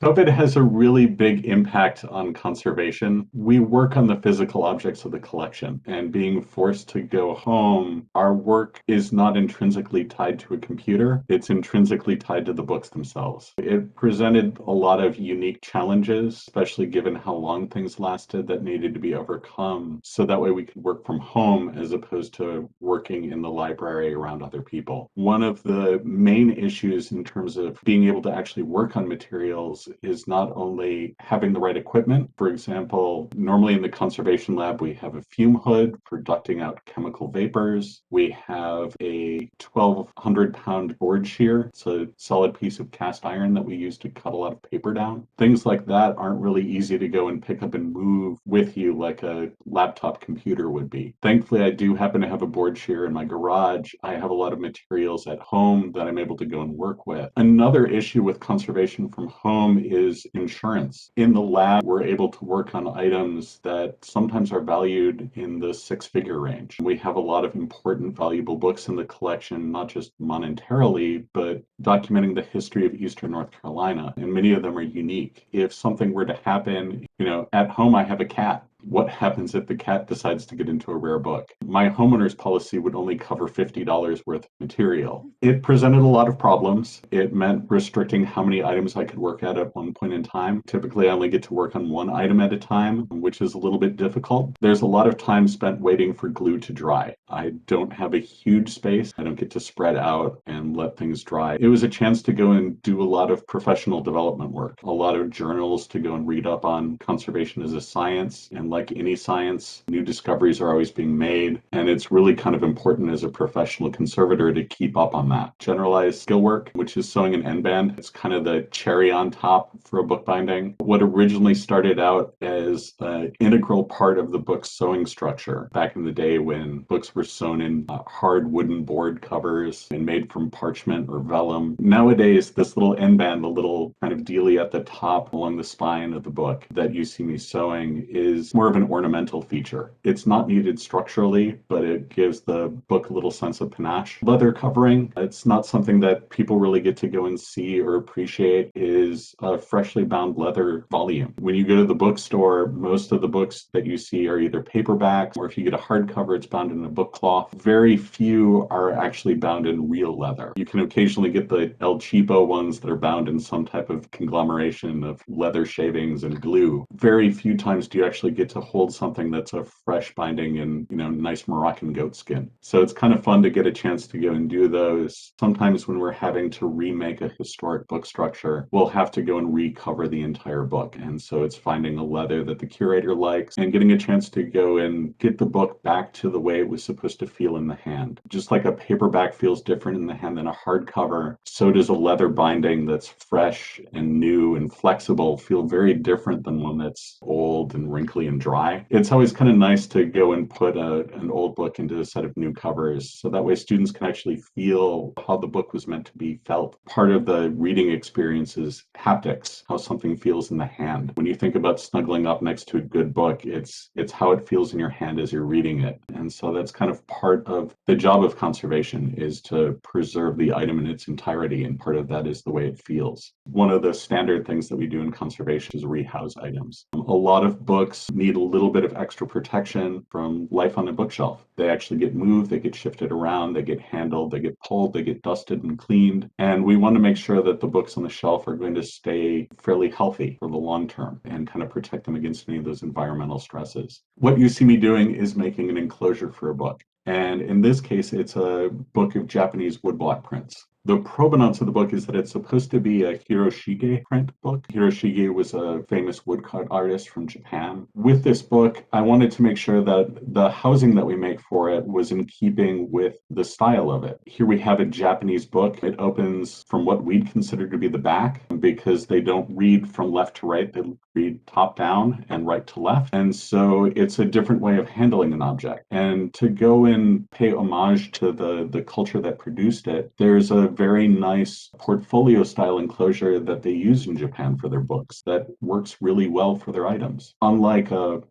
COVID has a really big impact on conservation. We work on the physical objects of the collection, and being forced to go home, our work is not intrinsically tied to a computer. It's intrinsically tied to the books themselves. It presented a lot of unique challenges, especially given how long things lasted, that needed to be overcome. So that way we could work from home as opposed to working in the library around other people. One of the main issues in terms of being able to actually work on materials is not only having the right equipment. For example, normally in the conservation lab, we have a fume hood for ducting out chemical vapors. We have a 1,200-pound board shear. It's a solid piece of cast iron that we use to cut a lot of paper down. Things like that aren't really easy to go and pick up and move with you like a laptop computer would be. Thankfully, I do happen to have a board shear in my garage. I have a lot of materials at home that I'm able to go and work with. Another issue with conservation from home is insurance. In the lab, we're able to work on items that sometimes are valued in the six-figure range. We have a lot of important, valuable books in the collection, not just monetarily, but documenting the history of Eastern North Carolina, and many of them are unique. If something were to happen, at home I have a cat. What happens if the cat decides to get into a rare book? My homeowner's policy would only cover $50 worth of material. It presented a lot of problems. It meant restricting how many items I could work at one point in time. Typically, I only get to work on one item at a time, which is a little bit difficult. There's a lot of time spent waiting for glue to dry. I don't have a huge space. I don't get to spread out and let things dry. It was a chance to go and do a lot of professional development work, a lot of journals to go and read up on conservation as a science. And like any science, new discoveries are always being made, and it's really kind of important as a professional conservator to keep up on that. Generalized skill work, which is sewing an end band, it's kind of the cherry on top for a book binding. What originally started out as an integral part of the book's sewing structure back in the day when books were sewn in hard wooden board covers and made from parchment or vellum. Nowadays, this little end band, the little kind of dealie at the top along the spine of the book that you see me sewing, is more of an ornamental feature. It's not needed structurally, but it gives the book a little sense of panache. Leather covering, it's not something that people really get to go and see or appreciate, is a freshly bound leather volume. When you go to the bookstore, most of the books that you see are either paperbacks, or if you get a hardcover, it's bound in a book cloth. Very few are actually bound in real leather. You can occasionally get the El Cheapo ones that are bound in some type of conglomeration of leather shavings and glue. Very few times do you actually get to hold something that's a fresh binding in, nice Moroccan goat skin. So it's kind of fun to get a chance to go and do those. Sometimes when we're having to remake a historic book structure, we'll have to go and recover the entire book. And so it's finding a leather that the curator likes and getting a chance to go and get the book back to the way it was supposed to feel in the hand. Just like a paperback feels different in the hand than a hardcover, so does a leather binding that's fresh and new and flexible feel very different than one that's old and wrinkly and dry. It's always kind of nice to go and put an old book into a set of new covers, so that way students can actually feel how the book was meant to be felt. Part of the reading experience is haptics, how something feels in the hand. When you think about snuggling up next to a good book, it's how it feels in your hand as you're reading it. And so that's kind of part of the job of conservation, is to preserve the item in its entirety, and part of that is the way it feels. One of the standard things that we do in conservation is rehouse items. A lot of books need a little bit of extra protection from life on the bookshelf. They actually get moved, they get shifted around, they get handled, they get pulled, they get dusted and cleaned. And we want to make sure that the books on the shelf are going to stay fairly healthy for the long term and kind of protect them against any of those environmental stresses. What you see me doing is making an enclosure for a book. And in this case, it's a book of Japanese woodblock prints. The provenance of the book is that it's supposed to be a Hiroshige print book. Hiroshige was a famous woodcut artist from Japan. With this book, I wanted to make sure that the housing that we make for it was in keeping with the style of it. Here we have a Japanese book. It opens from what we'd consider to be the back, because they don't read from left to right. They read top down and right to left. And so it's a different way of handling an object. And to go and pay homage to the culture that produced it, there's a very nice portfolio style enclosure that they use in Japan for their books that works really well for their items. Unlike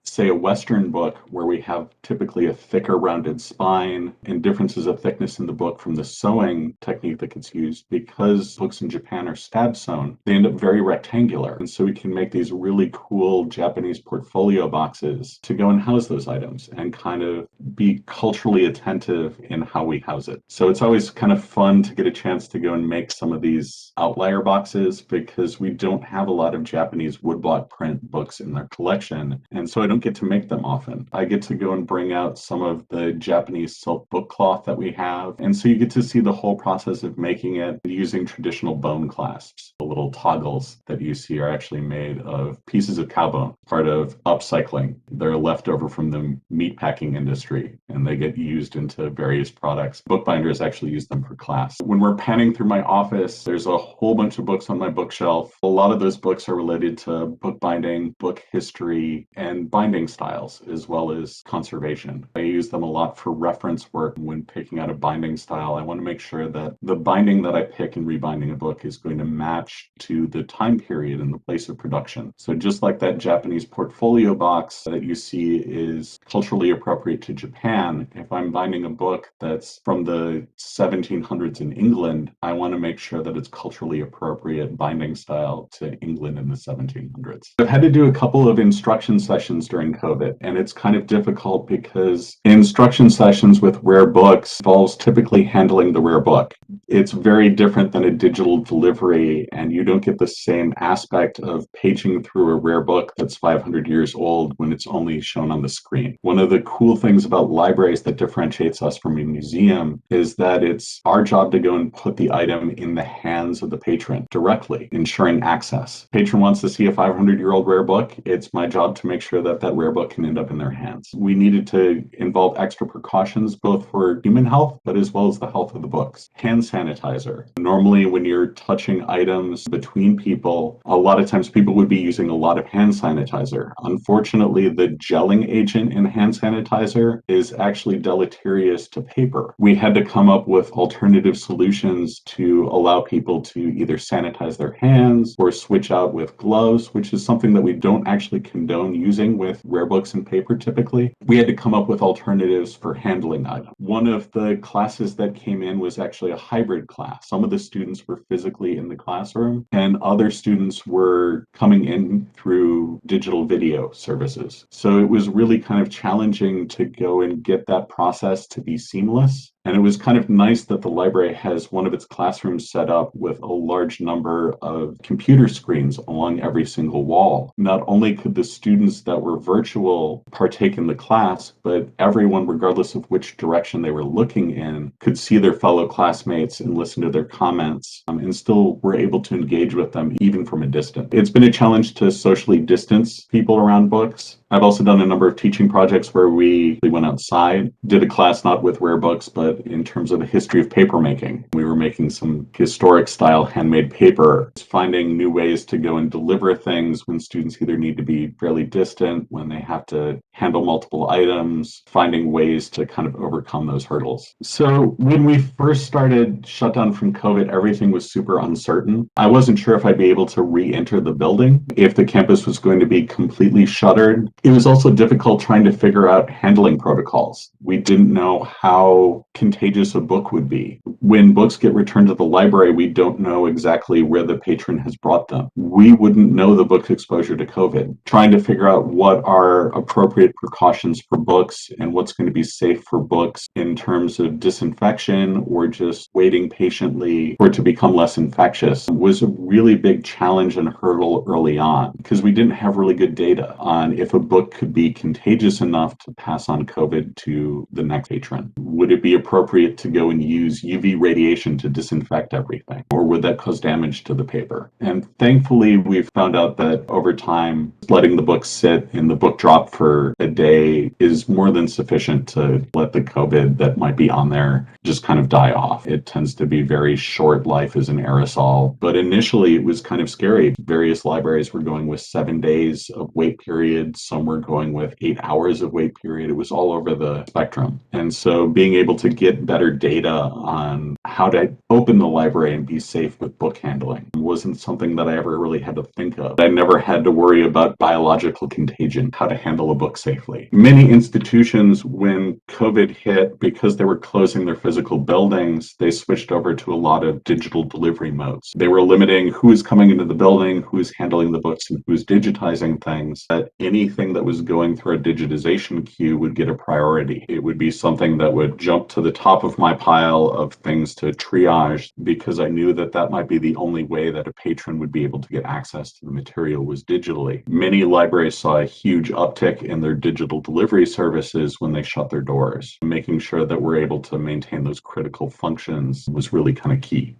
say a Western book where we have typically a thicker rounded spine and differences of thickness in the book from the sewing technique that gets used, because books in Japan are stab sewn, they end up very rectangular. And so we can make these really cool Japanese portfolio boxes to go and house those items and kind of be culturally attentive in how we house it. So it's always kind of fun to get a chance to go and make some of these outlier boxes because we don't have a lot of Japanese woodblock print books in their collection. And so I don't get to make them often. I get to go and bring out some of the Japanese silk book cloth that we have. And so you get to see the whole process of making it using traditional bone clasps. The little toggles that you see are actually made of pieces of cow bone, part of upcycling. They're left over from the meatpacking industry and they get used into various products. Bookbinders actually use them for clasps. When we're panning through my office, there's a whole bunch of books on my bookshelf. A lot of those books are related to bookbinding, book history, and binding styles, as well as conservation. I use them a lot for reference work when picking out a binding style. I want to make sure that the binding that I pick in rebinding a book is going to match to the time period and the place of production. So just like that Japanese portfolio box that you see is culturally appropriate to Japan, if I'm binding a book that's from the 1700s in England, I want to make sure that it's culturally appropriate binding style to England in the 1700s. I've had to do a couple of instruction sessions during COVID, and it's kind of difficult because instruction sessions with rare books involves typically handling the rare book. It's very different than a digital delivery, and you don't get the same aspect of paging through a rare book that's 500 years old when it's only shown on the screen. One of the cool things about libraries that differentiates us from a museum is that it's our job to go and put the item in the hands of the patron directly, ensuring access. Patron wants to see a 500-year-old rare book. It's my job to make sure that that rare book can end up in their hands. We needed to involve extra precautions, both for human health, but as well as the health of the books. Hand sanitizer. Normally, when you're touching items between people, a lot of times people would be using a lot of hand sanitizer. Unfortunately, the gelling agent in hand sanitizer is actually deleterious to paper. We had to come up with alternative solutions to allow people to either sanitize their hands or switch out with gloves, which is something that we don't actually condone using with rare books and paper typically. We had to come up with alternatives for handling items. One of the classes that came in was actually a hybrid class. Some of the students were physically in the classroom and other students were coming in through digital video services. So it was really kind of challenging to go and get that process to be seamless. And it was kind of nice that the library has one of its classrooms set up with a large number of computer screens along every single wall. Not only could the students that were virtual partake in the class, but everyone, regardless of which direction they were looking in, could see their fellow classmates and listen to their comments and still were able to engage with them even from a distance. It's been a challenge to socially distance people around books. I've also done a number of teaching projects where we went outside, did a class not with rare books, but in terms of the history of paper making. We were making some historic style handmade paper, finding new ways to go and deliver things when students either need to be fairly distant, when they have to handle multiple items, finding ways to kind of overcome those hurdles. So when we first started shut down from COVID, everything was super uncertain. I wasn't sure if I'd be able to re-enter the building, if the campus was going to be completely shuttered. It was also difficult trying to figure out handling protocols. We didn't know how contagious a book would be. When books get returned to the library, we don't know exactly where the patron has brought them. We wouldn't know the book's exposure to COVID. Trying to figure out what are appropriate precautions for books and what's going to be safe for books in terms of disinfection or just waiting patiently for it to become less infectious was a really big challenge and hurdle early on because we didn't have really good data on if a book could be contagious enough to pass on COVID to the next patron. Would it be appropriate to go and use UV radiation to disinfect everything? Or would that cause damage to the paper? And thankfully, we've found out that over time, letting the book sit in the book drop for a day is more than sufficient to let the COVID that might be on there just kind of die off. It tends to be very short life as an aerosol. But initially, it was kind of scary. Various libraries were going with 7 days of wait period. So some were going with 8 hours of wait period. It was all over the spectrum. And so being able to get better data on how to open the library and be safe with book handling wasn't something that I ever really had to think of. I never had to worry about biological contagion, how to handle a book safely. Many institutions, when COVID hit, because they were closing their physical buildings, they switched over to a lot of digital delivery modes. They were limiting who is coming into the building, who's handling the books, and who's digitizing things. That anything that was going through a digitization queue would get a priority. It would be something that would jump to the top of my pile of things to triage, because I knew that that might be the only way that a patron would be able to get access to the material was digitally. Many libraries saw a huge uptick in their digital delivery services when they shut their doors. Making sure that we're able to maintain those critical functions was really kind of key.